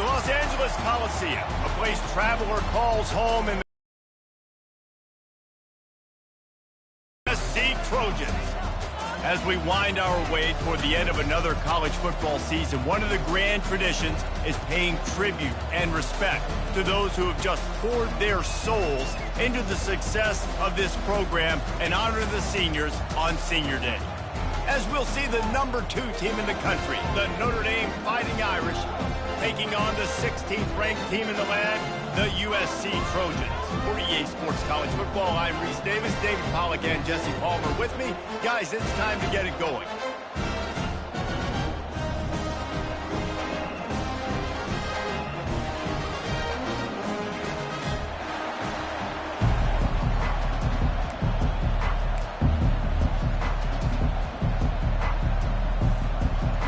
The Los Angeles Coliseum, a place traveler calls home in the SC Trojans. As we wind our way toward the end of another college football season, one of the grand traditions is paying tribute and respect to those who have just poured their souls into the success of this program and honor the seniors on Senior Day. As we'll see the #2 team in the country, the Notre Dame Fighting Irish, taking on the 16th ranked team in the land, the USC Trojans. For EA Sports College Football, I'm Reese Davis, David Pollack, and Jesse Palmer with me. Guys, it's time to get it going.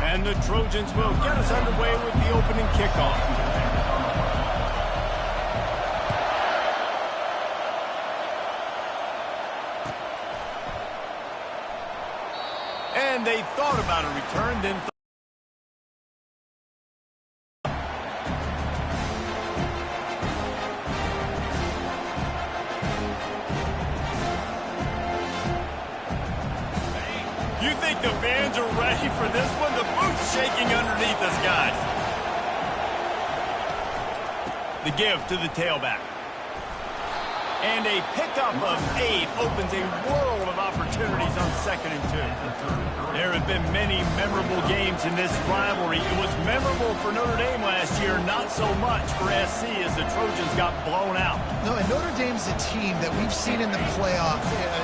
And the Trojans will get us underway with the opening kickoff. And they thought about a return, then you think the fans are ready for this one? The boot's shaking underneath us, guys. The give to the tailback. And a pickup of 8 opens a world of opportunities on 2nd and 2. There have been many memorable games in this rivalry. It was memorable for Notre Dame last year, not so much for SC as the Trojans got blown out. No, and Notre Dame's a team that we've seen in the playoff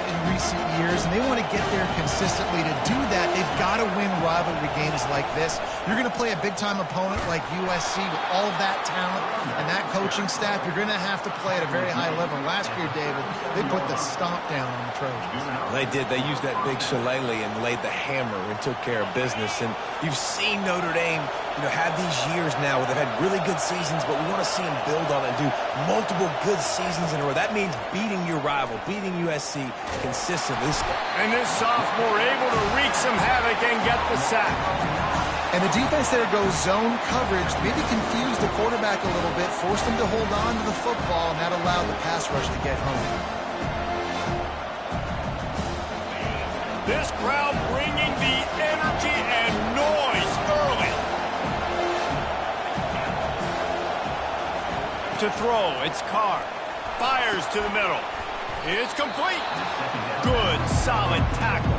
in recent years, and they want to get there consistently. To do that, they've got to win rivalry games like this. You're going to play a big-time opponent like USC with all of that talent and that coaching staff. You're going to have to play at a very high level. Last year, David, they put the stomp down on the Trojans. They did. They used that big shillelagh and laid the hammer and took care of business. And you've seen Notre Dame, have these years now where they've had really good seasons, but we want to see them build on it and do multiple good seasons in a row. That means beating your rival, beating USC consistently. And this sophomore able to wreak some havoc and get the sack. And the defense there goes zone coverage, maybe confused the quarterback a little bit, forced him to hold on to the football, and that allowed the pass rush to get home. This crowd bringing the energy and noise early. To throw, it's Carr. Fires to the middle. It's complete. Good, solid tackle.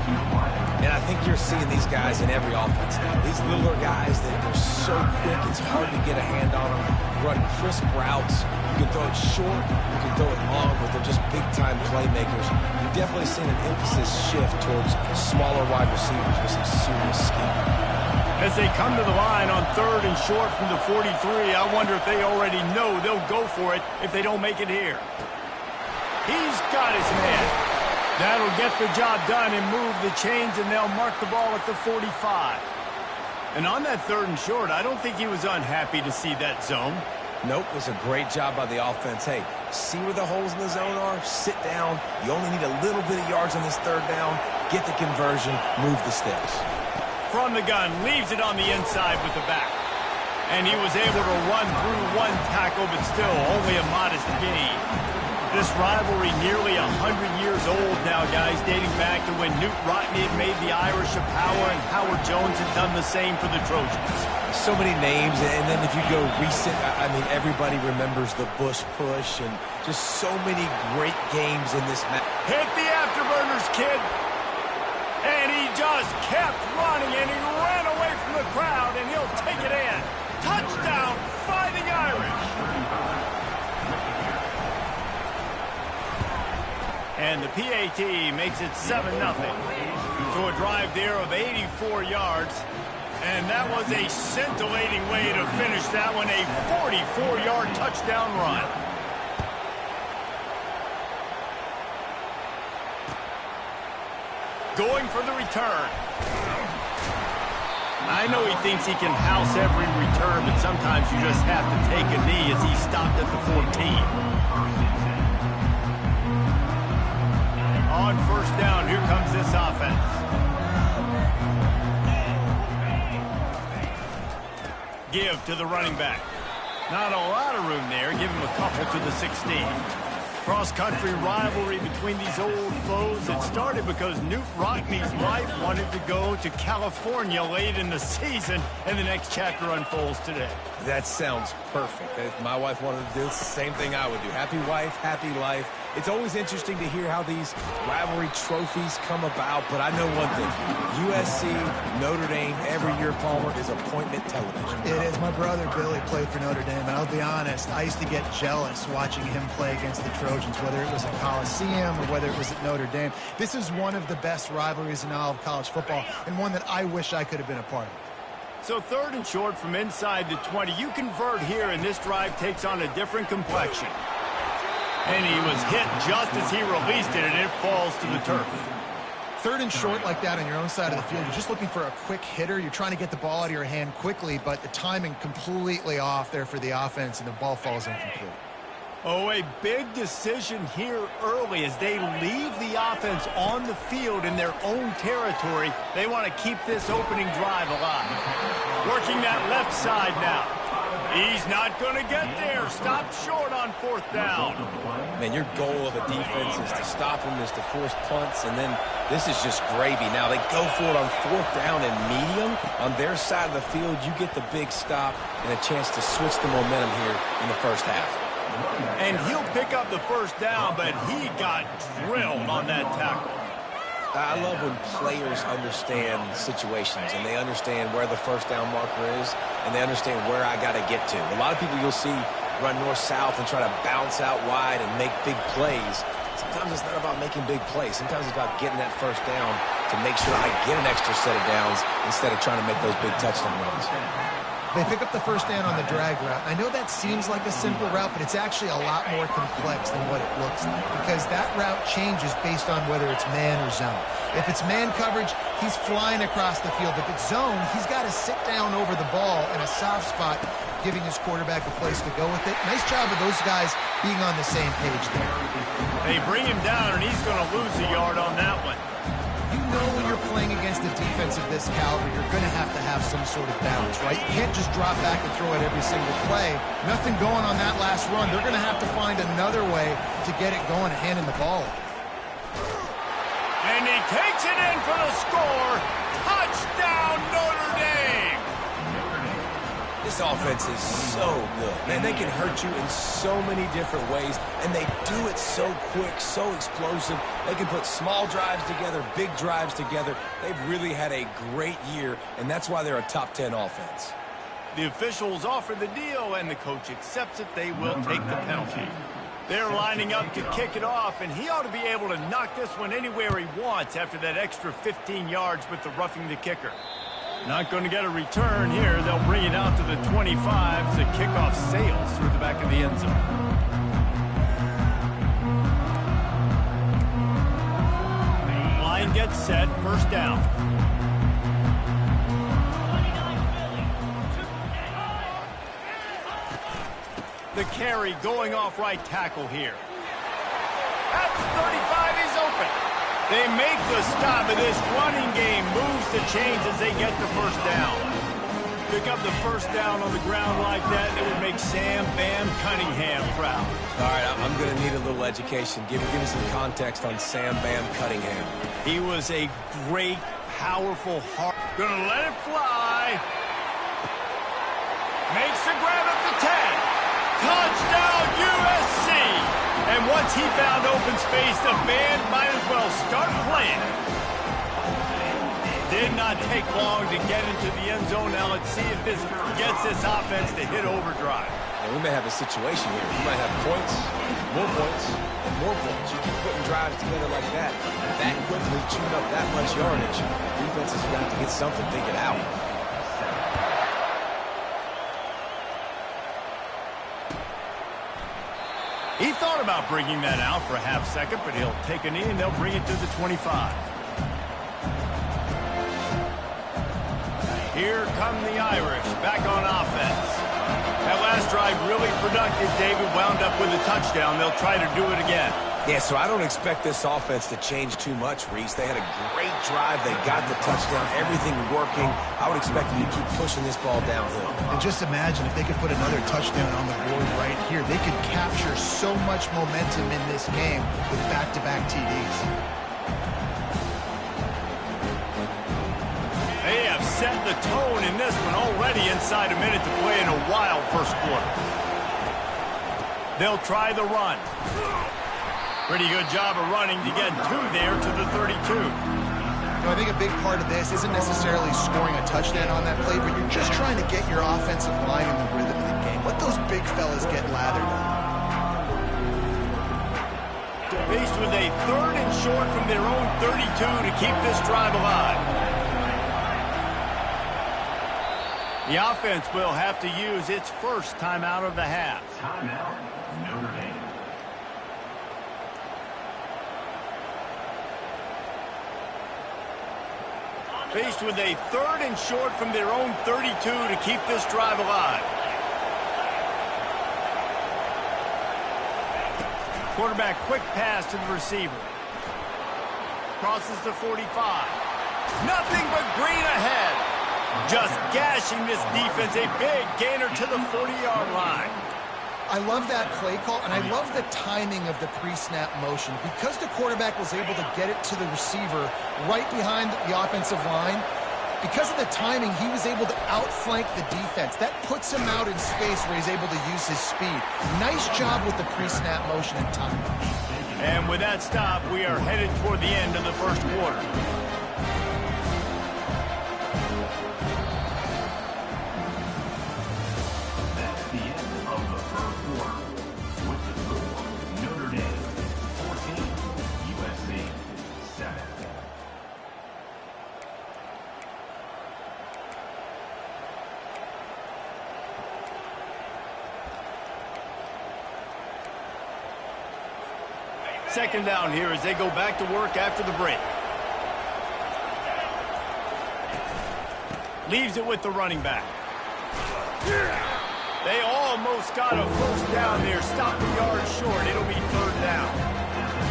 And I think you're seeing these guys in every offense now. These littler guys that are so quick, it's hard to get a hand on them. Run crisp routes. You can throw it short, you can throw it long, but they're just big-time playmakers. You've definitely seen an emphasis shift towards smaller wide receivers with some serious skill. As they come to the line on 3rd and short from the 43, I wonder if they already know they'll go for it if they don't make it here. He's got his man. That'll get the job done and move the chains, and they'll mark the ball at the 45. And on that 3rd and short, I don't think he was unhappy to see that zone. Nope, it was a great job by the offense. Hey, see where the holes in the zone are? Sit down. You only need a little bit of yards on this 3rd down. Get the conversion. Move the sticks. From the gun, leaves it on the inside with the back. And he was able to run through one tackle, but still only a modest gain. This rivalry nearly 100 years old now, guys, dating back to when Newt Rockne had made the Irish a power and Howard Jones had done the same for the Trojans. So many names, and then if you go recent, I mean, everybody remembers the Bush push and just so many great games in this match. Hit the afterburners, kid. And he just kept running, and he ran away from the crowd, and he'll take it in. Touchdown, Fighting Irish. And the PAT makes it 7-0. To a drive there of 84 yards. And that was a scintillating way to finish that one, a 44-yard touchdown run. Going for the return. I know he thinks he can house every return, but sometimes you just have to take a knee as he stopped at the 14. On 1st down, here comes this offense. Give to the running back. Not a lot of room there. Give him a couple to the 16. Cross-country rivalry between these old foes. It started because Newt Rockne's wife wanted to go to California late in the season, and the next chapter unfolds today. That sounds perfect. If my wife wanted to do the same thing I would do. Happy wife, happy life. It's always interesting to hear how these rivalry trophies come about, but I know one thing. USC, Notre Dame, every year, Palmer, is appointment television. It is. My brother Billy played for Notre Dame, and I'll be honest, I used to get jealous watching him play against the Trojans, whether it was at Coliseum or whether it was at Notre Dame. This is one of the best rivalries in all of college football, and one that I wish I could have been a part of. So 3rd and short from inside the 20. You convert here, and this drive takes on a different complexion. And he was hit just as he released it, and it falls to the turf. 3rd and short like that on your own side of the field, you're just looking for a quick hitter. You're trying to get the ball out of your hand quickly, but the timing completely off there for the offense, and the ball falls incomplete. Oh, a big decision here early as they leave the offense on the field in their own territory. They want to keep this opening drive alive. Working that left side now. He's not going to get there. Stop short on 4th down. Man, your goal of a defense is to stop them, is to force punts, and then this is just gravy. Now they go for it on 4th down and medium. On their side of the field, you get the big stop and a chance to switch the momentum here in the first half. And he'll pick up the 1st down, but he got drilled on that tackle. I love when players understand situations and they understand where the 1st down marker is and they understand where I got to get to. A lot of people you'll see run north-south and try to bounce out wide and make big plays. Sometimes it's not about making big plays. Sometimes it's about getting that 1st down to make sure I get an extra set of downs instead of trying to make those big touchdown runs. They pick up the 1st down on the drag route. I know that seems like a simple route, but it's actually a lot more complex than what it looks like, because that route changes based on whether it's man or zone. If it's man coverage, he's flying across the field. If it's zone, he's got to sit down over the ball in a soft spot, giving his quarterback a place to go with it. Nice job of those guys being on the same page there. They bring him down, and he's going to lose a yard on that one. You know when you're playing against a defense of this caliber, you're going to have some sort of balance, right? You can't just drop back and throw it every single play. Nothing going on that last run. They're going to have to find another way to get it going and handing the ball. And he takes it in for the score. Touchdown, Notre Dame! This offense is so good. Man, they can hurt you in so many different ways, and they do it so quick, so explosive. They can put small drives together, big drives together. They've really had a great year, and that's why they're a top 10 offense. The officials offer the deal, and the coach accepts it. They will take the penalty. They're lining up to kick it off, and he ought to be able to knock this one anywhere he wants after that extra 15 yards with the roughing the kicker. Not going to get a return here. They'll bring it out to the 25. The kickoff sails through the back of the end zone. Line gets set. 1st down. The carry going off right tackle here. That's 35. He's open. They make the stop, and this running game moves the chains as they get the 1st down. Pick up the 1st down on the ground like that, and it would make Sam Bam Cunningham proud. All right, I'm going to need a little education. Give me some context on Sam Bam Cunningham. He was a great, powerful heart. Going to let it fly. Makes the grab at the 10. Touchdown, USC! And once he found open space, the band might as well start playing. Did not take long to get into the end zone. Now let's see if this gets this offense to hit overdrive. And we may have a situation here. We might have points, and more points. You keep putting drives together like that quickly, chewing up that much yardage. Defense is going to have to get something figured out. He thought about bringing that out for a half second, but he'll take a knee and they'll bring it to the 25. Here come the Irish back on offense. That last drive really productive. David wound up with a touchdown. They'll try to do it again. Yeah, so I don't expect this offense to change too much, Reese. They had a great drive. They got the touchdown, everything working. I would expect them to keep pushing this ball downhill. And just imagine if they could put another touchdown on the board right here. They could capture so much momentum in this game with back-to-back TDs. They have set the tone in this one already inside a minute to play in a wild first quarter. They'll try the run. Pretty good job of running to get two there to the 32. I think a big part of this isn't necessarily scoring a touchdown on that play, but you're just trying to get your offensive line in the rhythm of the game. Let those big fellas get lathered up. Faced with a 3rd and short from their own 32 to keep this drive alive. The offense will have to use its first timeout of the half. Timeout, Notre Dame. Faced with a 3rd and short from their own 32 to keep this drive alive. Quarterback quick pass to the receiver. Crosses the 45. Nothing but green ahead. Just gashing this defense. A big gainer to the 40-yard line. I love that play call, and I love the timing of the pre-snap motion. Because the quarterback was able to get it to the receiver right behind the offensive line, because of the timing, he was able to outflank the defense. That puts him out in space where he's able to use his speed. Nice job with the pre-snap motion and timing. And with that stop, we are headed toward the end of the first quarter. Second down here as they go back to work after the break. Leaves it with the running back. They almost got a first down there. Stop the yard short. It'll be 3rd down.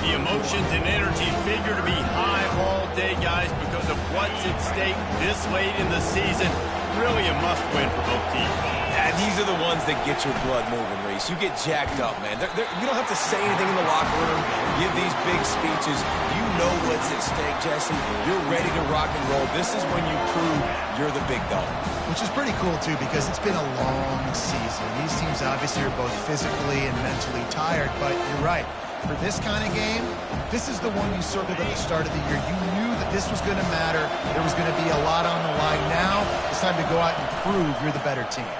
The emotions and energy figure to be high all day, guys, because of what's at stake this late in the season. Really a must-win for both teams. Yeah, these are the ones that get your blood moving, Reese. You get jacked up, man. You don't have to say anything in the locker room, give these big speeches. You know what's at stake, Jesse. You're ready to rock and roll. This is when you prove you're the big dog. Which is pretty cool, too, because it's been a long season. These teams obviously are both physically and mentally tired, but you're right. For this kind of game, this is the one you circled at the start of the year. You knew that this was going to matter. There was going to be a lot on the line. Now it's time to go out and prove you're the better team.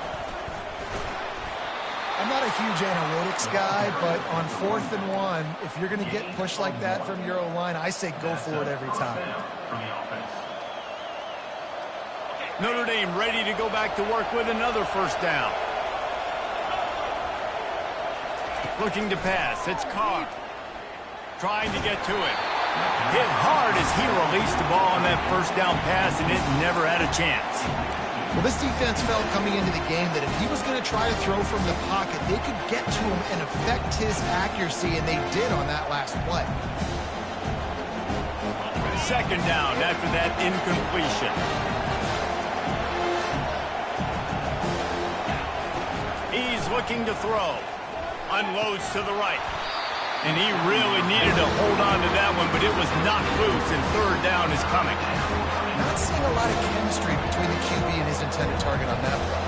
I'm not a huge analytics guy, but on 4th and 1, if you're going to get pushed like that from your O-line, I say go for it every time. Notre Dame ready to go back to work with another first down. Looking to pass. It's Carr. Trying to get to it. Hit hard as he released the ball on that first down pass, and it never had a chance. Well, this defense felt coming into the game that if he was going to try to throw from the pocket, they could get to him and affect his accuracy, and they did on that last play. Second down after that incompletion. He's looking to throw. Unloads to the right. And he really needed to hold on to that one, but it was knocked loose, and 3rd down is coming. Not seeing a lot of chemistry between the QB and his intended target on that play.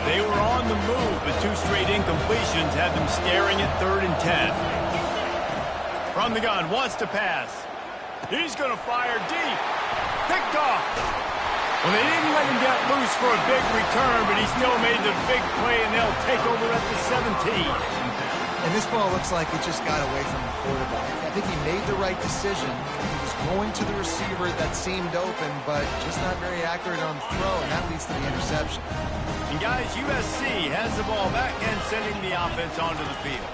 They were on the move, but 2 straight incompletions had them staring at 3rd and 10. From the gun, wants to pass. He's going to fire deep. Picked off. Well, they didn't let him get loose for a big return, but he still made the big play, and they'll take over at the 17. And this ball looks like it just got away from the quarterback. I think he made the right decision. He was going to the receiver that seemed open, but just not very accurate on the throw, and that leads to the interception. And, guys, USC has the ball back and sending the offense onto the field.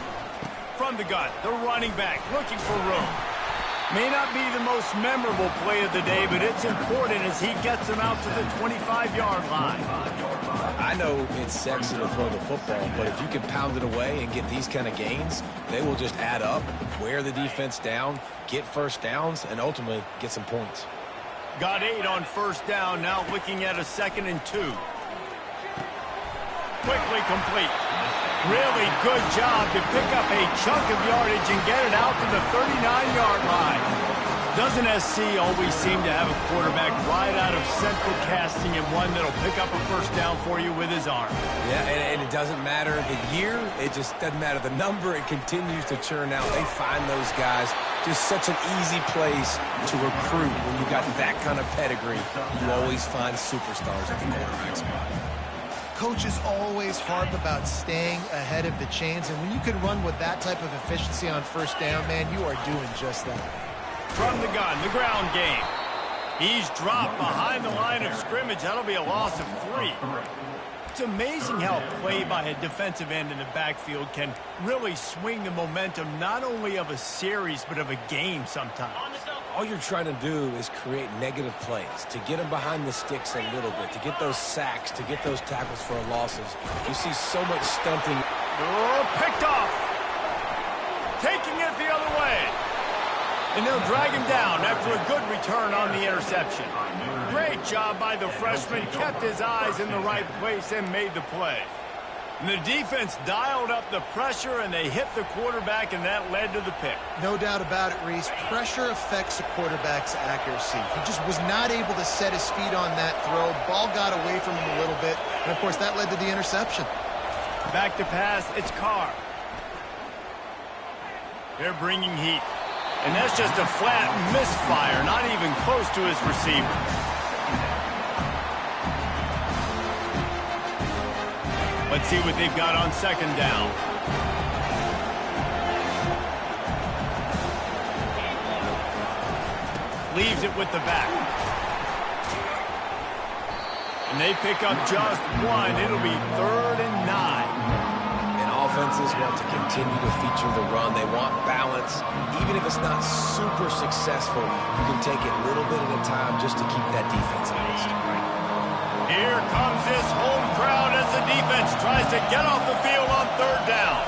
From the gun, the running back looking for room. May not be the most memorable play of the day, but it's important as he gets them out to the 25-yard line. I know it's sexy to throw the football, but if you can pound it away and get these kind of gains, they will just add up, wear the defense down, get first downs, and ultimately get some points. Got 8 on first down, now looking at a 2nd and 2. Quickly complete. Really good job to pick up a chunk of yardage and get it out to the 39-yard line. Doesn't SC always seem to have a quarterback right out of central casting and one that'll pick up a first down for you with his arm? Yeah, and it doesn't matter the year. It just doesn't matter the number. It continues to churn out. They find those guys just such an easy place to recruit. When you got that kind of pedigree, you always find superstars at the quarterback spot. Coaches always harp about staying ahead of the chains, and when you can run with that type of efficiency on first down, man, you are doing just that. From the gun, the ground game. He's dropped behind the line of scrimmage. That'll be a loss of 3. It's amazing how a play by a defensive end in the backfield can really swing the momentum not only of a series but of a game sometimes. All you're trying to do is create negative plays, to get them behind the sticks a little bit, to get those sacks, to get those tackles for losses. You see so much stunting. Oh, picked off. Taking it the other way. And they'll drag him down after a good return on the interception. Great job by the freshman. Kept his eyes in the right place and made the play. And the defense dialed up the pressure, and they hit the quarterback, and that led to the pick. No doubt about it, Reese. Pressure affects a quarterback's accuracy. He just was not able to set his feet on that throw. Ball got away from him a little bit, and, of course, that led to the interception. Back to pass, it's Carr. They're bringing heat. And that's just a flat misfire, not even close to his receiver. Let's see what they've got on 2nd down. Leaves it with the back. And they pick up just 1. It'll be 3rd and 9. Offenses want to continue to feature the run. They want balance. Even if it's not super successful, you can take it a little bit at a time just to keep that defense honest. Here comes this home crowd as the defense tries to get off the field on 3rd down.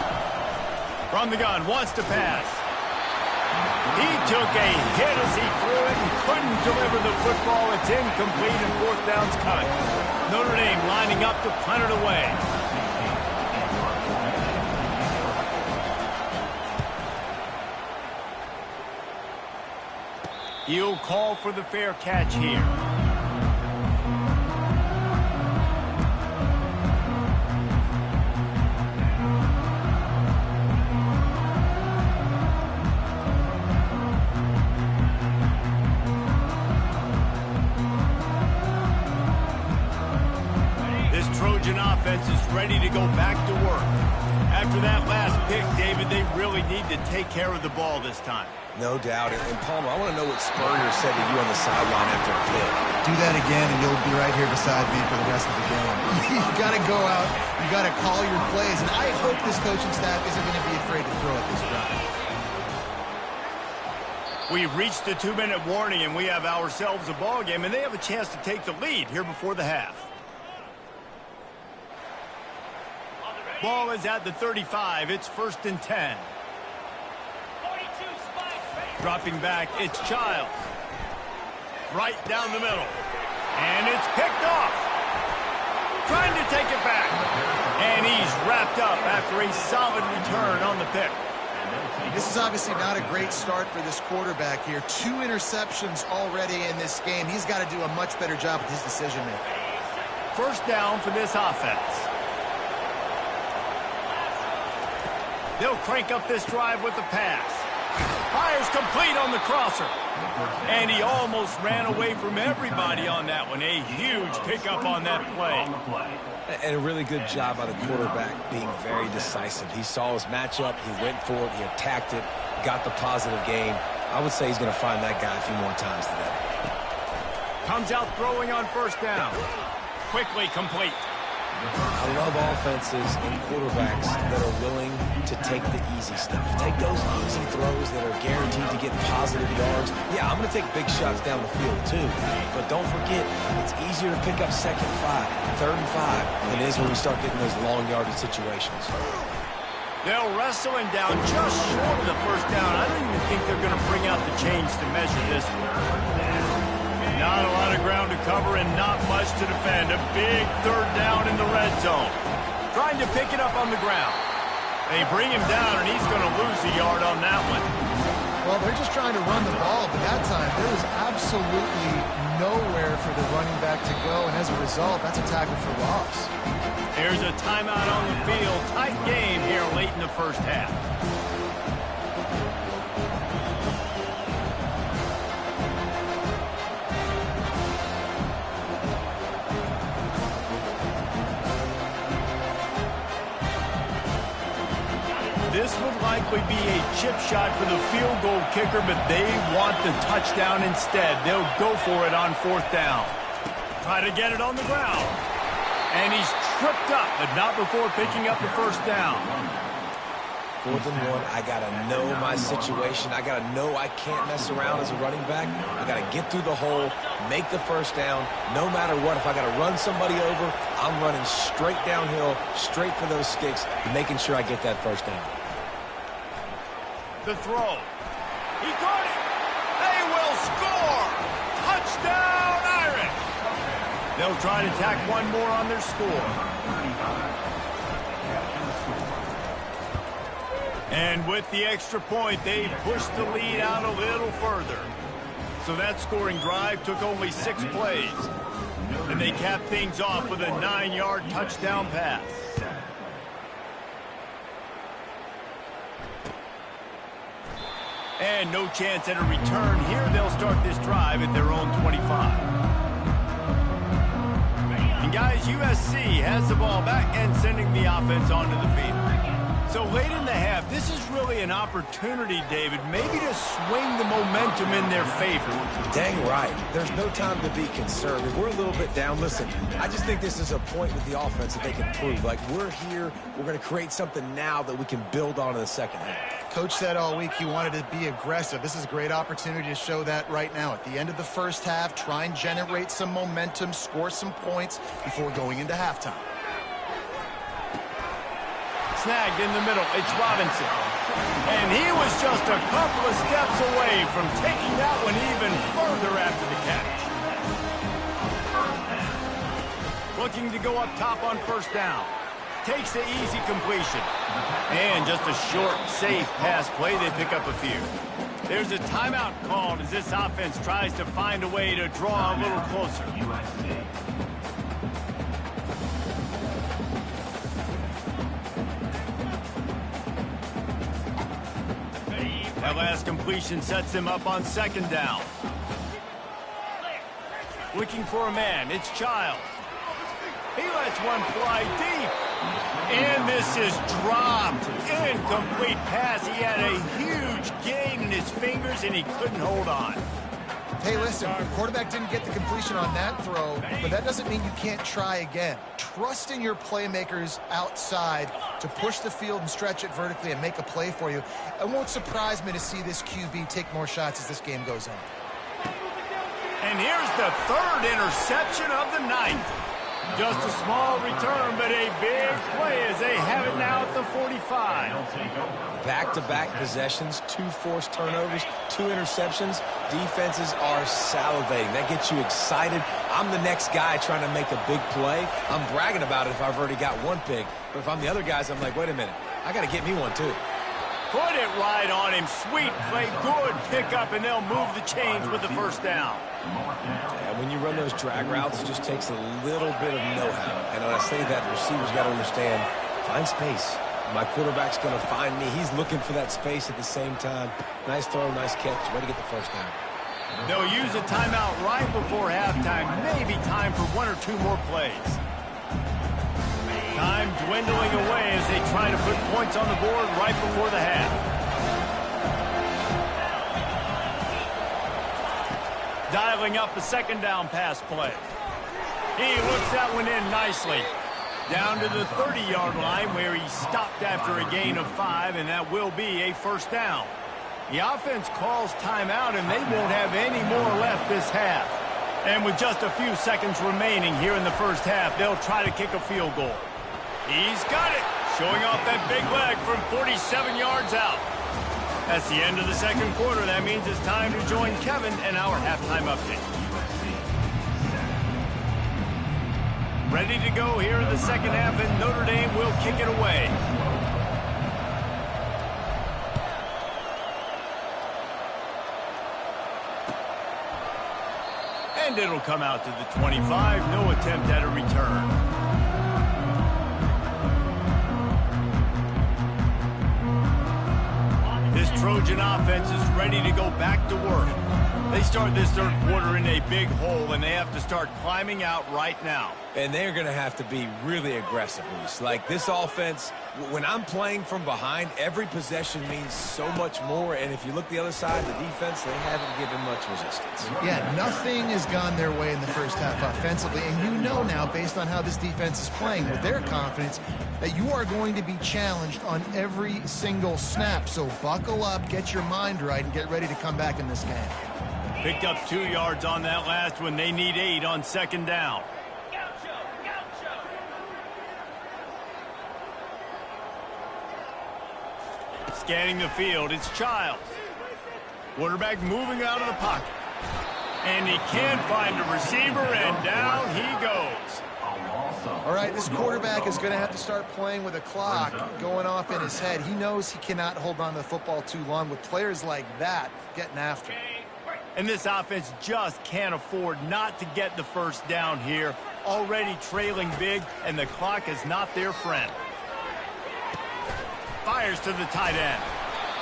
From the gun, wants to pass. He took a hit as he threw it and couldn't deliver the football. It's incomplete and 4th down's cut. Notre Dame lining up to punt it away. He'll call for the fair catch here. This Trojan offense is ready to go back to work. After that last pick, David, they really need to take care of the ball this time. No doubt. And Palmer, I want to know what Spurrier said to you on the sideline after a pick. Do that again, and you'll be right here beside me for the rest of the game. You got to go out. You got to call your plays. And I hope this coaching staff isn't going to be afraid to throw at this route. We've reached the 2-minute warning, and we have ourselves a ball game, and they have a chance to take the lead here before the half. Ball is at the 35. It's 1st and 10. Dropping back, it's Childs. Right down the middle. And it's picked off. Trying to take it back. And he's wrapped up after a solid return on the pick. This is obviously not a great start for this quarterback here. 2 interceptions already in this game. He's got to do a much better job with his decision-making. 1st down for this offense. They'll crank up this drive with the pass. Fires complete on the crosser. And he almost ran away from everybody on that one. A huge pickup on that play. And a really good job by the quarterback being very decisive. He saw his matchup. He went for it. He attacked it. Got the positive gain. I would say he's going to find that guy a few more times today. Comes out throwing on 1st down. Quickly complete. I love offenses and quarterbacks that are willing to take the easy stuff. Take those easy throws that are guaranteed to get positive yards. Yeah, I'm going to take big shots down the field too. But don't forget, it's easier to pick up 2nd and 5, 3rd and 5 than it is when we start getting those long yardage situations. They'll wrestle him down just short of the first down. I don't even think they're going to bring out the chains to measure this one. Not a lot of ground to cover and not much to defend. A big 3rd down in the red zone. Trying to pick it up on the ground. They bring him down, and he's going to lose a yard on that one. Well, they're just trying to run the ball, but that time there was absolutely nowhere for the running back to go, and as a result, that's a tackle for loss. Here's a timeout on the field. Tight game here late in the first half. This would likely be a chip shot for the field goal kicker, but they want the touchdown instead. They'll go for it on 4th down. Try to get it on the ground. And he's tripped up, but not before picking up the 1st down. 4th and 1, I got to know my situation. I got to know I can't mess around as a running back. I got to get through the hole, make the 1st down. No matter what, if I got to run somebody over, I'm running straight downhill, straight for those sticks, making sure I get that 1st down. The throw. He got it. They will score. Touchdown, Irish. They'll try to tack one more on their score. And with the extra point, they pushed the lead out a little further. So that scoring drive took only 6 plays. And they capped things off with a 9-yard touchdown pass. And no chance at a return here. They'll start this drive at their own 25. And guys, USC has the ball back and sending the offense onto the field. So late in the half, this is really an opportunity, David, maybe to swing the momentum in their favor. Dang right. There's no time to be concerned. If we're a little bit down, listen, I just think this is a point with the offense that they can prove. Like, we're here, we're going to create something now that we can build on in the second half. Coach said all week he wanted to be aggressive. This is a great opportunity to show that right now. At the end of the first half, try and generate some momentum, score some points before going into halftime. Snagged in the middle, it's Robinson. And he was just a couple of steps away from taking that one even further after the catch. Looking to go up top on 1st down. Takes the easy completion. And just a short, safe pass play, they pick up a few. There's a timeout called as this offense tries to find a way to draw a little closer. That last completion sets him up on 2nd down. Looking for a man, it's Childs. He lets one fly deep. And this is dropped. Incomplete pass. He had a huge gain in his fingers, and he couldn't hold on. Hey, listen, the quarterback didn't get the completion on that throw, but that doesn't mean you can't try again. Trust in your playmakers outside to push the field and stretch it vertically and make a play for you. It won't surprise me to see this QB take more shots as this game goes on. And here's the 3rd interception of the night. Just a small return, but a big play as they have it now at the 45. Back-to-back possessions, 2 forced turnovers, 2 interceptions. Defenses are salivating. That gets you excited. I'm the next guy trying to make a big play. I'm bragging about it if I've already got 1 pick. But if I'm the other guys, I'm like, wait a minute. I got to get me 1 too. Put it right on him. Sweet play. Good pickup, and they'll move the chains with the 1st down. Yeah, when you run those drag routes, it just takes a little bit of know-how. And when I say that, the receivers got to understand, find space. My quarterback's going to find me. He's looking for that space at the same time. Nice throw, nice catch. Way to get the 1st down. They'll use a timeout right before halftime. Maybe time for 1 or 2 more plays. Time dwindling away as they try to put points on the board right before the half. Dialing up a 2nd down pass play. He looks that one in nicely. Down to the 30-yard line where he stopped after a gain of 5, and that will be a first down. The offense calls timeout, and they won't have any more left this half. And with just a few seconds remaining here in the first half, they'll try to kick a field goal. He's got it, showing off that big leg from 47 yards out. That's the end of the second quarter. That means it's time to join Kevin and our halftime update. Ready to go here in the second half, and Notre Dame will kick it away. And it'll come out to the 25. No attempt at a return. This Trojan offense is ready to go back to work. They start this third quarter in a big hole, and they have to start climbing out right now. And they're going to have to be really aggressive, Luis. Like this offense, when I'm playing from behind, every possession means so much more. And if you look the other side, the defense, they haven't given much resistance. Yeah, nothing has gone their way in the first half offensively. And you know now, based on how this defense is playing with their confidence, that you are going to be challenged on every single snap. So buckle up, get your mind right, and get ready to come back in this game. Picked up 2 yards on that last one. They need 8 on second down. Scanning the field, it's Childs. Quarterback moving out of the pocket. And he can find a receiver, and down he goes. All right, this quarterback is going to have to start playing with a clock going off in his head. He knows he cannot hold on to the football too long with players like that getting after him. And this offense just can't afford not to get the first down here. Already trailing big, and the clock is not their friend. Fires to the tight end.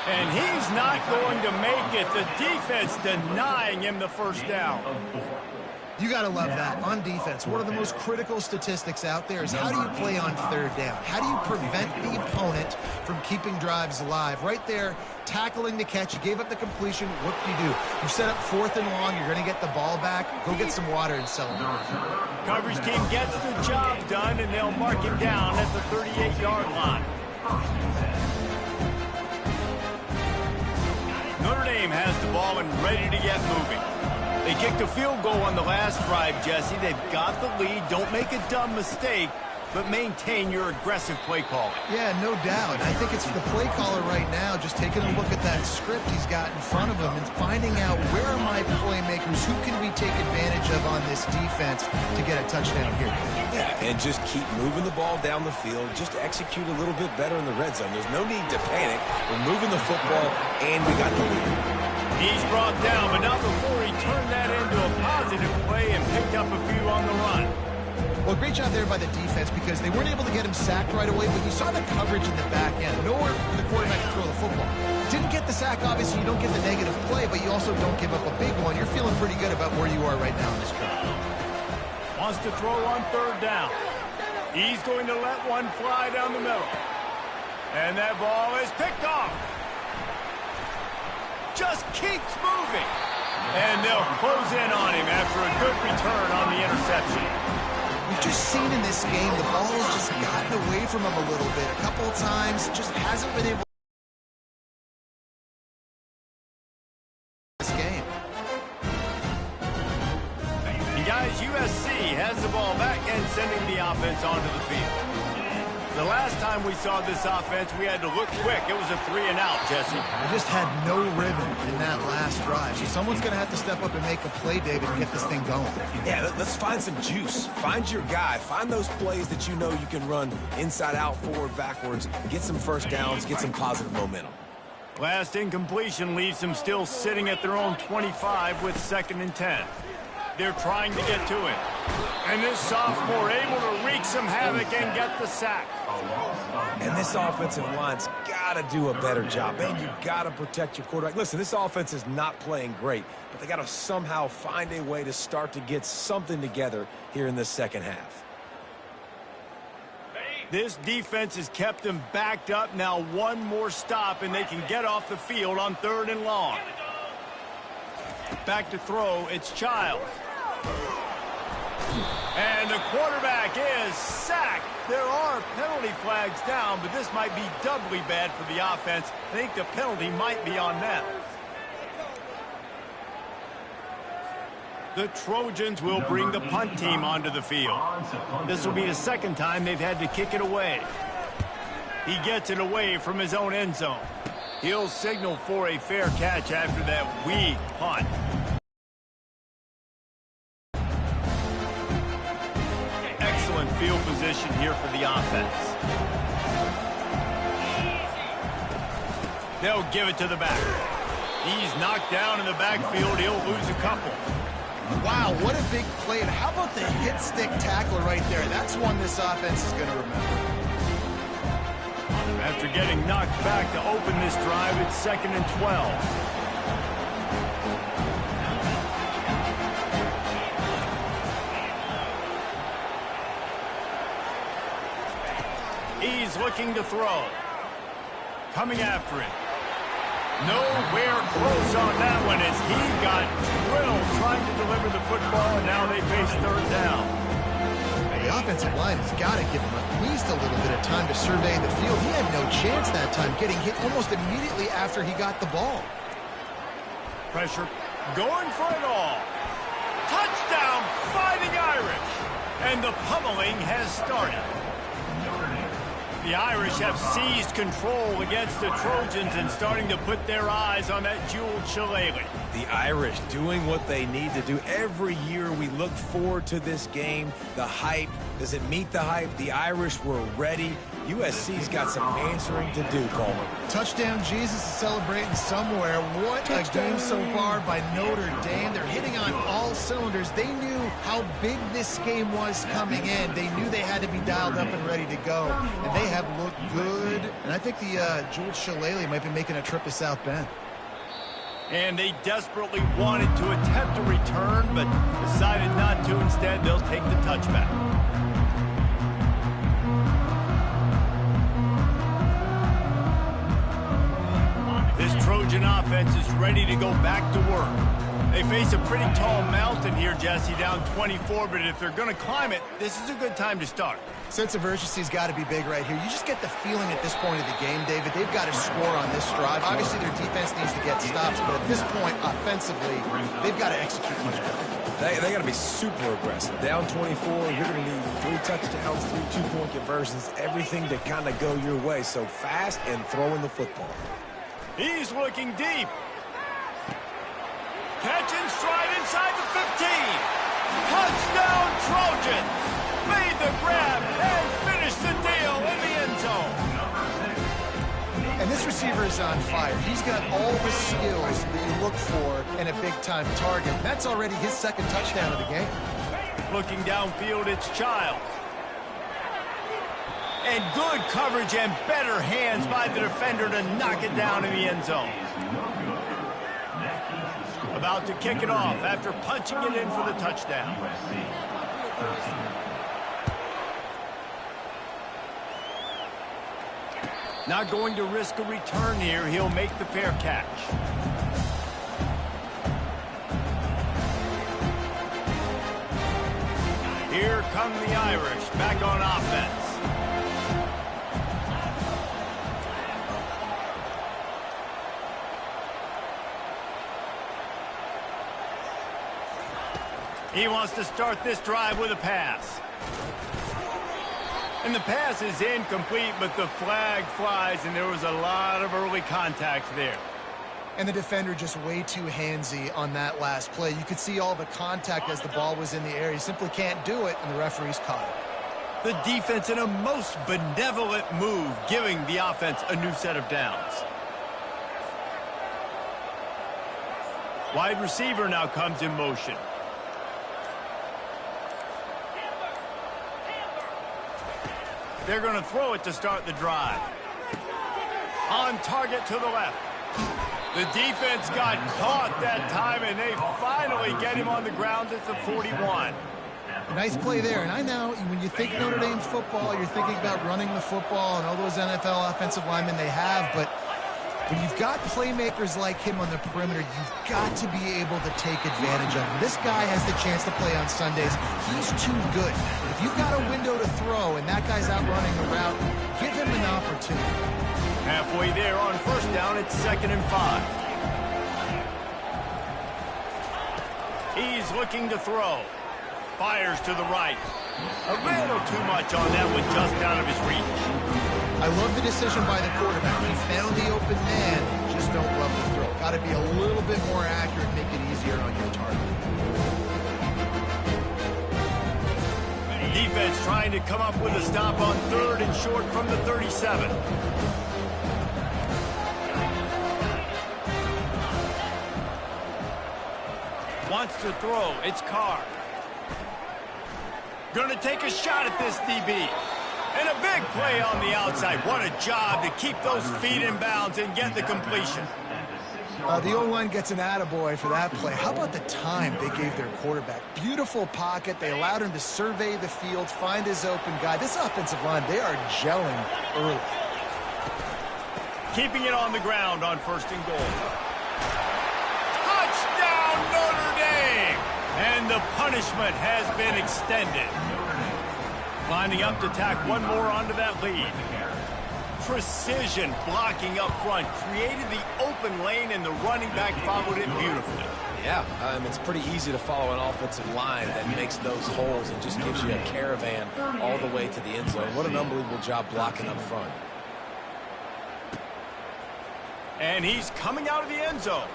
And he's not going to make it. The defense denying him the first down. You got to love that. On defense, one of the most critical statistics out there is how do you play on third down? How do you prevent the opponent from keeping drives alive? Right there, tackling the catch. You gave up the completion. What do? You set up 4th and long. You're going to get the ball back. Go get some water and celebrate. Coverage team gets the job done, and they'll mark him down at the 38-yard line. Notre Dame has the ball and ready to get moving. They kicked a field goal on the last drive, Jesse. They've got the lead. Don't make a dumb mistake, but maintain your aggressive play call. Yeah, no doubt. I think it's the play caller right now just taking a look at that script he's got in front of him and finding out where are my playmakers, who can we take advantage of on this defense to get a touchdown here. Yeah, and just keep moving the ball down the field. Just execute a little bit better in the red zone. There's no need to panic. We're moving the football, and we got the lead. He's brought down, but not before he turned that into a positive play and picked up a few on the run. Well, great job there by the defense because they weren't able to get him sacked right away, but you saw the coverage in the back end. Nowhere for the quarterback to throw the football. Didn't get the sack, obviously. You don't get the negative play, but you also don't give up a big one. You're feeling pretty good about where you are right now in this drive. Wants to throw on third down. He's going to let one fly down the middle. And that ball is picked off. Just keeps moving. And they'll close in on him after a good return on the interception. We've just seen in this game the ball has just gotten away from him a little bit. A couple of times, just hasn't been able this game. And guys, USC has the ball back and sending the offense onto the field. The last time we saw this offense, we had to look quick. It was a 3-and-out, Jesse. They just had no rhythm in that last drive. So someone's going to have to step up and make a play, David, and get this thing going. Yeah, let's find some juice. Find your guy. Find those plays that you know you can run inside out, forward, backwards. Get some first downs. Get some positive momentum. Last incompletion leaves them still sitting at their own 25 with 2nd and 10. They're trying to get to it. And this sophomore able to wreak some havoc and get the sack. And this offensive line's got to do a better job. Man, you got to protect your quarterback. Listen, this offense is not playing great, but they got to somehow find a way to start to get something together here in this second half. This defense has kept them backed up. Now one more stop, and they can get off the field on 3rd and long. Back to throw, it's Childs. And the quarterback is sacked. There are penalty flags down, but this might be doubly bad for the offense. I think the penalty might be on them. The Trojans will bring the punt team onto the field. This will be the second time they've had to kick it away. He gets it away from his own end zone. He'll signal for a fair catch after that weak punt. Excellent field position here for the offense. They'll give it to the back. He's knocked down in the backfield. He'll lose a couple. Wow, what a big play. And how about the hit stick tackle right there? That's one this offense is going to remember. After getting knocked back to open this drive, it's 2nd and 12. He's looking to throw. Coming after it. Nowhere close on that one as he got drilled trying to deliver the football, and now they face 3rd down. The offensive line has got to give him at least a little bit of time to survey the field. He had no chance that time, getting hit almost immediately after he got the ball. Pressure going for it all. Touchdown, Fighting Irish. And the pummeling has started. The Irish have seized control against the Trojans and starting to put their eyes on that jeweled shillelagh. The Irish doing what they need to do. Every year we look forward to this game. The hype, does it meet the hype? The Irish were ready. USC's got some answering to do, Coleman. Touchdown Jesus is celebrating somewhere. What touchdown. A game so far by Notre Dame. They're hitting on all cylinders. They knew how big this game was coming in. They knew they had to be dialed up and ready to go. And they have looked good. And I think the jeweled shillelagh might be making a trip to South Bend. And they desperately wanted to attempt a return, but decided not to. Instead, they'll take the touchback. This Trojan offense is ready to go back to work. They face a pretty tall mountain here, Jesse, down 24, but if they're going to climb it, this is a good time to start. Sense of urgency's got to be big right here. You just get the feeling at this point of the game, David, they've got to score on this drive. Obviously, their defense needs to get stops, but at this point, offensively, they've got to execute much better. They got to be super aggressive. Down 24, you're going to need 3 touchdowns, 3 two-point conversions, everything to kind of go your way. So fast and throwing the football. He's looking deep. Catch and stride inside the 15. Touchdown, Trojans. Made the grab and finished the deal in the end zone. And this receiver is on fire. He's got all the skills that you look for in a big-time target. That's already his 2nd touchdown of the game. Looking downfield, it's Childs. And good coverage and better hands by the defender to knock it down in the end zone. About to kick it off after punching it in for the touchdown. Not going to risk a return here. He'll make the fair catch. Here come the Irish back on offense. He wants to start this drive with a pass. And the pass is incomplete, but the flag flies, and there was a lot of early contact there. And the defender just way too handsy on that last play. You could see all the contact as the ball was in the air. He simply can't do it, and the referee's caught it. The defense in a most benevolent move, giving the offense a new set of downs. Wide receiver now comes in motion. They're going to throw it to start the drive. On target to the left. The defense got caught that time, and they finally get him on the ground at the 41. Nice play there. And I know when you think Notre Dame football, you're thinking about running the football and all those NFL offensive linemen they have, but When you've got playmakers like him on the perimeter, you've got to be able to take advantage of him. This guy has the chance to play on Sundays. He's too good. If you've got a window to throw and that guy's out running the route, give him an opportunity. Halfway there on first down, it's 2nd and 5. He's looking to throw. Fires to the right. A little too much on that one, just out of his reach. I love the decision by the quarterback. He found the open man. Just don't love the throw. Got to be a little bit more accurate, make it easier on your target. Defense trying to come up with a stop on 3rd and short from the 37. Wants to throw. It's Carr. Going to take a shot at this DB. And a big play on the outside. What a job to keep those feet in bounds and get the completion. The O-line gets an attaboy for that play. How about the time they gave their quarterback? Beautiful pocket. They allowed him to survey the field, find his open guy. This offensive line, they are gelling early. Keeping it on the ground on 1st and goal. Touchdown, Notre Dame! And the punishment has been extended. Lining up to tack one more onto that lead. Precision blocking up front. Created the open lane, and the running back followed it beautifully. Yeah, it's pretty easy to follow an offensive line that makes those holes and just gives you a caravan all the way to the end zone. What an unbelievable job blocking up front. And he's coming out of the end zone.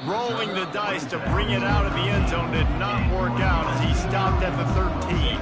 Rolling the dice to bring it out of the end zone did not work out as he stopped at the 13.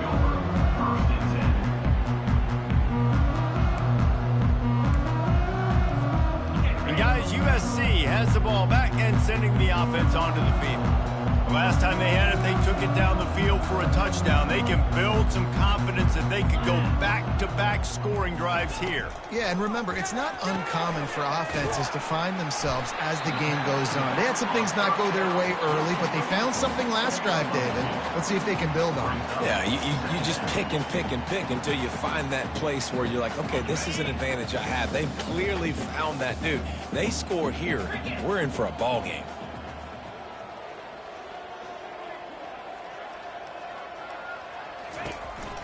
And guys, USC has the ball back and sending the offense onto the field. The last time they had it, they took it down the field for a touchdown. They can build some confidence that they could go back-to-back scoring drives here. Yeah, and remember, it's not uncommon for offenses to find themselves as the game goes on. They had some things not go their way early, but they found something last drive, David. Let's see if they can build on it. Yeah, you just pick and pick and pick until you find that place where you're like, okay, this is an advantage I have. They've clearly found that, dude. They score here, we're in for a ball game.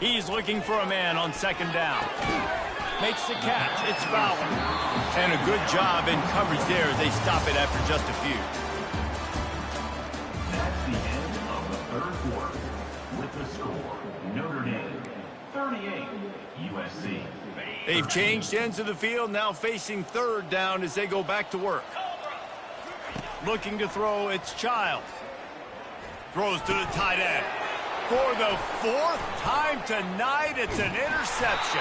He's looking for a man on 2nd down. Makes the catch. It's Fowler. And a good job in coverage there as they stop it after just a few. That's the end of the 3rd quarter. With the score, Notre Dame 38, USC. They've changed ends of the field, now facing 3rd down as they go back to work. Looking to throw, it's Childs. Throws to the tight end. For the 4th time tonight, it's an interception.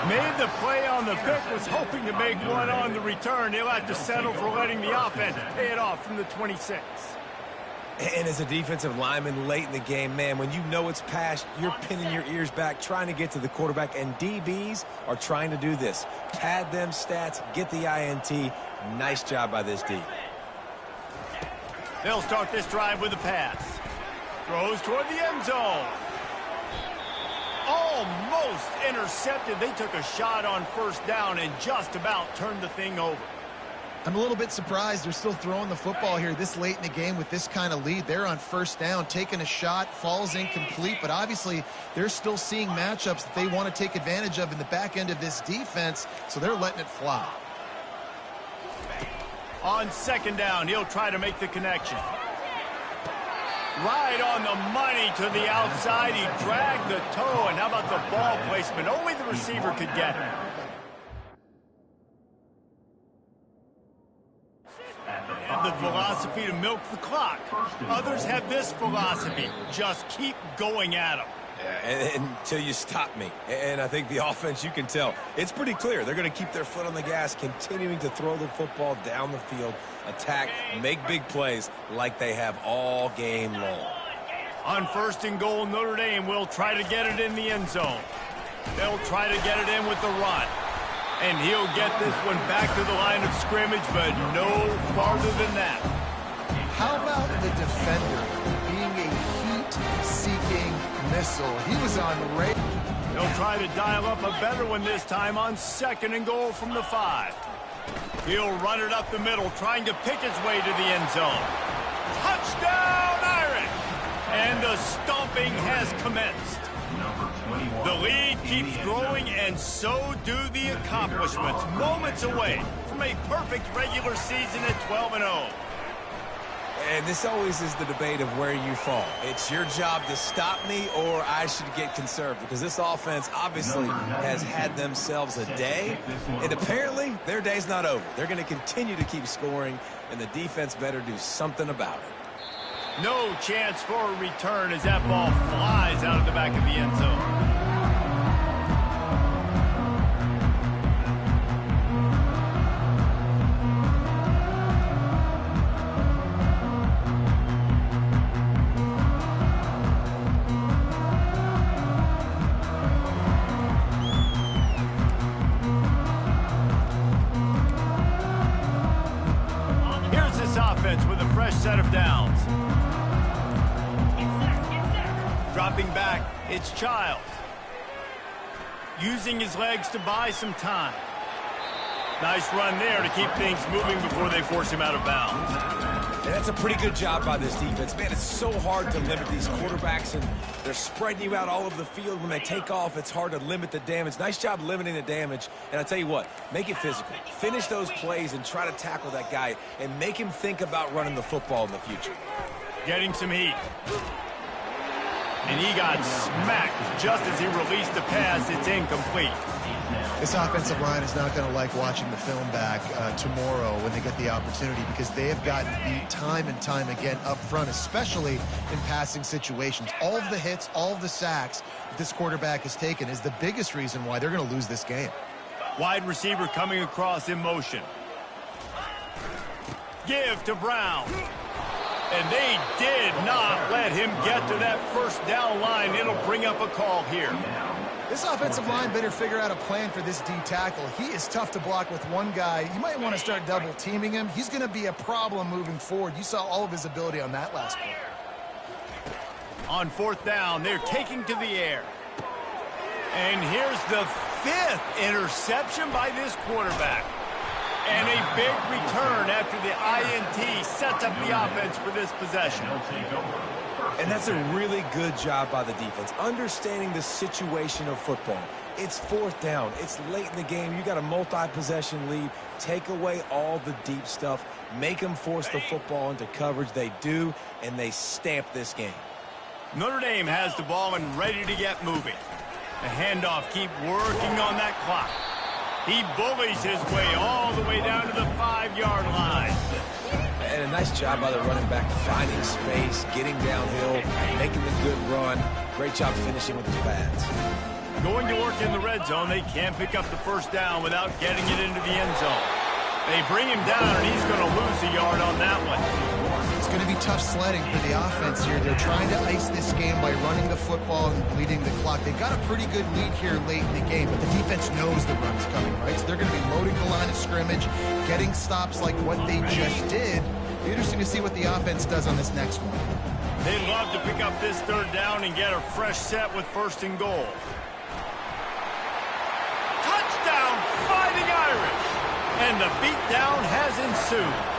Made the play on the pick, was hoping to make one on the return. He'll have to settle for letting the offense pay it off from the 26. And as a defensive lineman late in the game, man, when you know it's past, you're pinning your ears back, trying to get to the quarterback, and DBs are trying to do this. Pad them stats, get the INT. Nice job by this D. They'll start this drive with a pass. Throws toward the end zone. Almost intercepted. They took a shot on 1st down and just about turned the thing over. I'm a little bit surprised they're still throwing the football here this late in the game with this kind of lead. They're on 1st down, taking a shot, falls incomplete, but obviously they're still seeing matchups that they want to take advantage of in the back end of this defense, so they're letting it fly. On 2nd down, he'll try to make the connection. Right on the money to the outside. He dragged the toe, and how about the ball placement? Only the receiver could get it. And the philosophy to milk the clock. Others have this philosophy. Just keep going at them. Until you stop me. And I think the offense, you can tell, it's pretty clear. They're going to keep their foot on the gas, continuing to throw the football down the field, attack, make big plays like they have all game long. On 1st and goal, Notre Dame will try to get it in the end zone. They'll try to get it in with the run. And he'll get this one back to the line of scrimmage, but no farther than that. How about the defender being a heat-seeking missile? He was on rail. They'll try to dial up a better one this time on 2nd and goal from the 5. He'll run it up the middle, trying to pick his way to the end zone. Touchdown, Irish! And the stomping has commenced. The lead keeps growing, and so do the accomplishments. Moments away from a perfect regular season at 12-0. And this always is the debate of where you fall. It's your job to stop me, or I should get conservative, because this offense obviously has had themselves a day, and apparently their day's not over. They're going to continue to keep scoring, and the defense better do something about it. No chance for a return as that ball flies out of the back of the end zone. With a fresh set of downs. Dropping back, it's Childs. Using his legs to buy some time. Nice run there to keep things moving before they force him out of bounds. And that's a pretty good job by this defense. Man, it's so hard to limit these quarterbacks, and they're spreading you out all over the field. When they take off, it's hard to limit the damage. Nice job limiting the damage. And I tell you what, make it physical. Finish those plays and try to tackle that guy and make him think about running the football in the future. Getting some heat. And he got smacked just as he released the pass. It's incomplete. This offensive line is not going to like watching the film back tomorrow when they get the opportunity, because they have gotten beat time and time again up front, especially in passing situations. All of the hits, all of the sacks that this quarterback has taken is the biggest reason why they're going to lose this game. Wide receiver coming across in motion. Give to Brown. And they did not let him get to that first down line. It'll bring up a call here. This offensive line better figure out a plan for this D tackle. He is tough to block with one guy. You might want to start double teaming him. He's going to be a problem moving forward. You saw all of his ability on that last play. On fourth down, they're taking to the air. And here's the 5th interception by this quarterback. And a big return after the INT sets up the offense for this possession. And that's a really good job by the defense, understanding the situation of football. It's fourth down. It's late in the game. You got a multi-possession lead. Take away all the deep stuff. Make them force the football into coverage. They do, and they stamp this game. Notre Dame has the ball and ready to get moving. The handoff, keep working on that clock. He bullies his way all the way down to the 5-yard line. And a nice job by the running back, finding space, getting downhill, making the good run. Great job finishing with his pads. Going to work in the red zone. They can't pick up the first down without getting it into the end zone. They bring him down, and he's going to lose a yard on that one. It's going to be tough sledding for the offense here. They're trying to ice this game by running the football and bleeding the clock. They've got a pretty good lead here late in the game, but the defense knows the run's coming, right? So they're going to be loading the line of scrimmage, getting stops like what they just did. It'll be interesting to see what the offense does on this next one. They'd love to pick up this third down and get a fresh set with first and goal. Touchdown, Fighting Irish! And the beatdown has ensued.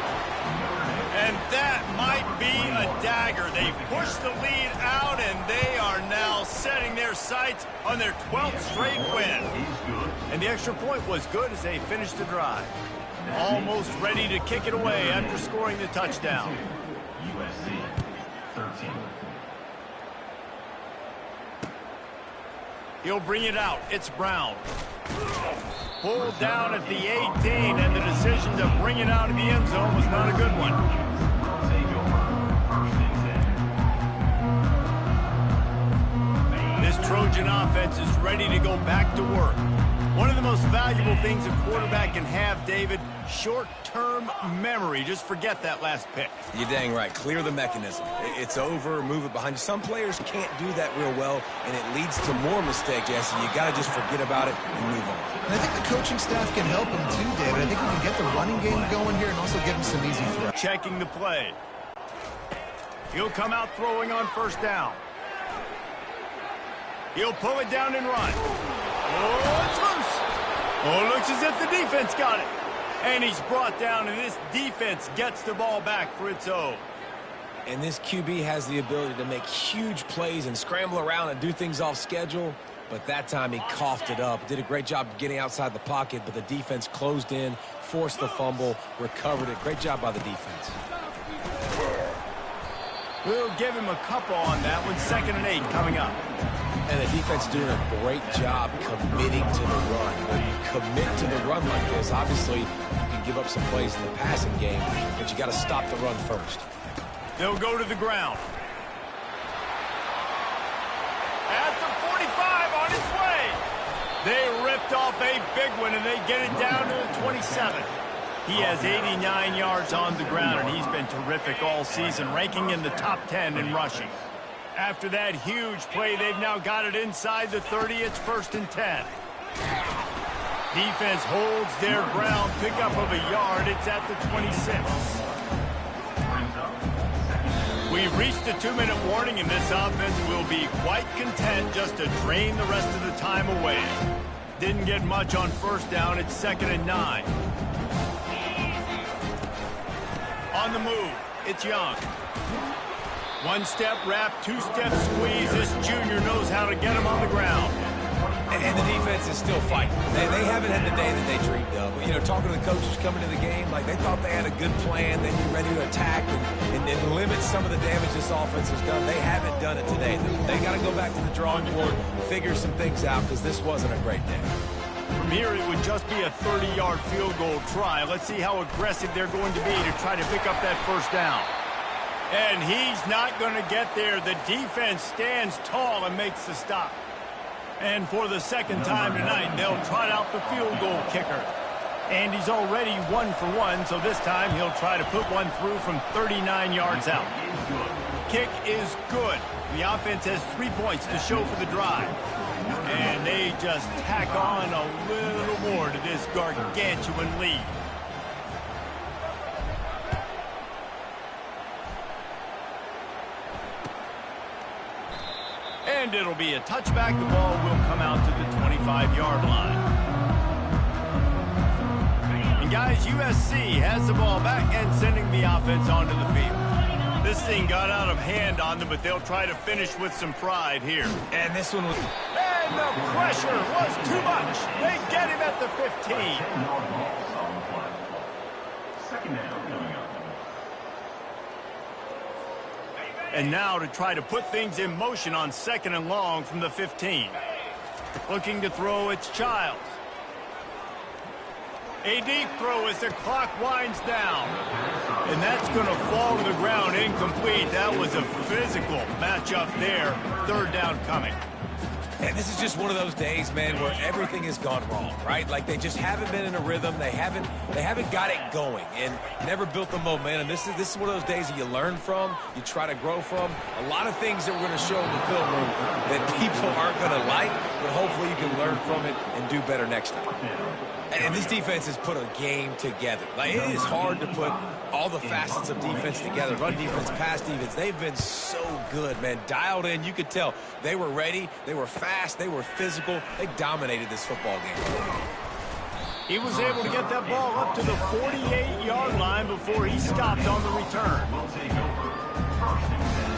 And that might be a dagger. They've pushed the lead out, and they are now setting their sights on their 12th straight win. And the extra point was good as they finished the drive. Almost ready to kick it away after scoring the touchdown. USC 13. He'll bring it out. It's Brown. Pulled down at the 18, and the decision to bring it out of the end zone was not a good one. This Trojan offense is ready to go back to work. One of the most valuable things a quarterback can have, David, short-term memory. Just forget that last pick. You're dang right. Clear the mechanism. It's over, move it behind you. Some players can't do that real well, and it leads to more mistakes, Jesse. You got to just forget about it and move on. And I think the coaching staff can help him too, David. I think we can get the running game going here and also give him some easy throws. Checking the play. He'll come out throwing on first down. He'll pull it down and run. Oh, it's loose. Oh, looks as if the defense got it. And he's brought down, and this defense gets the ball back for its own. And this QB has the ability to make huge plays and scramble around and do things off schedule. But that time he coughed it up. Did a great job of getting outside the pocket, but the defense closed in, forced the fumble, recovered it. Great job by the defense. We'll give him a couple on that one. 2nd and 8 coming up. And the defense doing a great job committing to the run. When you commit to the run like this, obviously you can give up some plays in the passing game, but you got to stop the run first. They'll go to the ground. At the 45 on its way. They ripped off a big one, and they get it down to the 27. He has 89 yards on the ground, and he's been terrific all season, ranking in the top 10 in rushing. After that huge play, they've now got it inside the 30. It's 1st and 10. Defense holds their ground, pickup of a yard. It's at the 26. We've reached the 2-minute warning, and this offense will be quite content just to drain the rest of the time away. Didn't get much on 1st down. It's 2nd and 9. On the move, it's Young. 1-step wrap, 2-step squeeze. This junior knows how to get him on the ground. And the defense is still fighting. They haven't had the day that they dreamed of. You know, talking to the coaches coming to the game, like they thought they had a good plan. They'd be ready to attack and limit some of the damage this offense has done. They haven't done it today. They got to go back to the drawing board, figure some things out, because this wasn't a great day. From here, it would just be a 30-yard field goal try. Let's see how aggressive they're going to be to try to pick up that 1st down. And he's not going to get there. The defense stands tall and makes the stop. And for the 2nd time tonight, they'll trot out the field goal kicker. And he's already 1 for 1, so this time he'll try to put one through from 39 yards out. Kick is good. The offense has 3 points to show for the drive. And they just tack on a little more to this gargantuan lead. And it'll be a touchback. The ball will come out to the 25-yard line. And guys, USC has the ball back and sending the offense onto the field. This thing got out of hand on them, but they'll try to finish with some pride here. And this one was... And the pressure was too much. They get him at the 15. 2nd down coming up. And now to try to put things in motion on 2nd and long from the 15. Looking to throw, it's Childs. A deep throw as the clock winds down. And that's going to fall to the ground incomplete. That was a physical matchup there. 3rd down coming. And this is just one of those days, man, where everything has gone wrong, right? Like they just haven't been in a rhythm. They haven't got it going and never built the momentum. This is one of those days that you learn from, you try to grow from. A lot of things that we're going to show in the film room that people aren't going to like, but hopefully you can learn from it and do better next time. And this defense has put a game together. Like, it is hard to put all the facets of defense together. Run defense, pass defense. They've been so good, man. Dialed in. You could tell they were ready. They were fast. They were physical. They dominated this football game. He was able to get that ball up to the 48-yard line before he stopped on the return. We'll take over 1st and 10.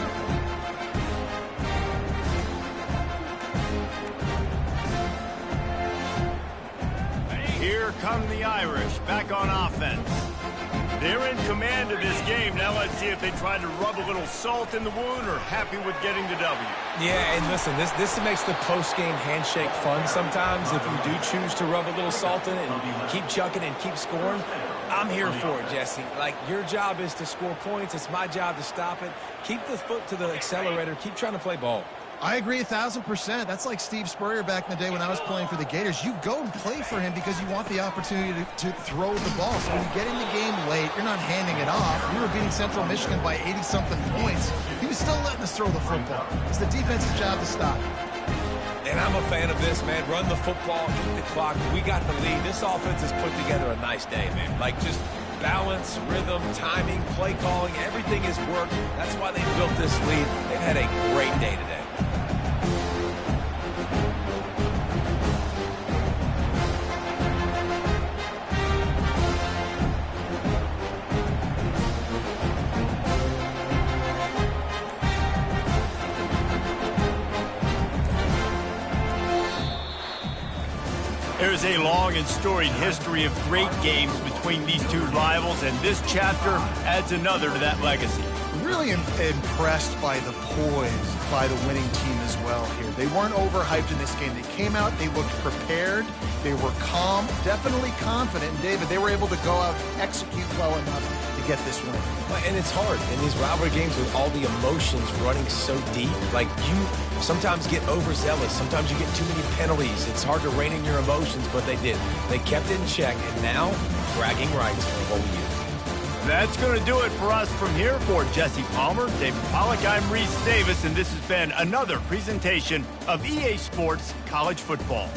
Here come the Irish back on offense. They're in command of this game. Now let's see if they try to rub a little salt in the wound or happy with getting the W. Yeah, and listen, this makes the post-game handshake fun sometimes if you do choose to rub a little salt in it and keep chucking and keep scoring. I'm here for it, Jesse. Like, your job is to score points. It's my job to stop it. Keep the foot to the accelerator. Keep trying to play ball. I agree 1,000%. That's like Steve Spurrier back in the day when I was playing for the Gators. You go and play for him because you want the opportunity to throw the ball. So when you get in the game late, you're not handing it off. We were beating Central Michigan by 80-something points. He was still letting us throw the football. It's the defense's job to stop it. And I'm a fan of this, man. Run the football, eat the clock. We got the lead. This offense has put together a nice day, man. Like, just balance, rhythm, timing, play calling, everything has worked. That's why they built this lead. They've had a great day today. There's a long and storied history of great games between these two rivals, and this chapter adds another to that legacy. Really impressed by the poise by the winning team as well here. They weren't overhyped in this game. They came out, they looked prepared, they were calm, definitely confident. And David, they were able to go out and execute well enough to get this win. And it's hard in these rivalry games with all the emotions running so deep. Like, you sometimes get overzealous. Sometimes you get too many penalties. It's hard to rein in your emotions, but they did. They kept it in check, and now bragging rights for the whole year. That's going to do it for us from here. For Jesse Palmer, David Pollack, I'm Reese Davis, and this has been another presentation of EA Sports College Football.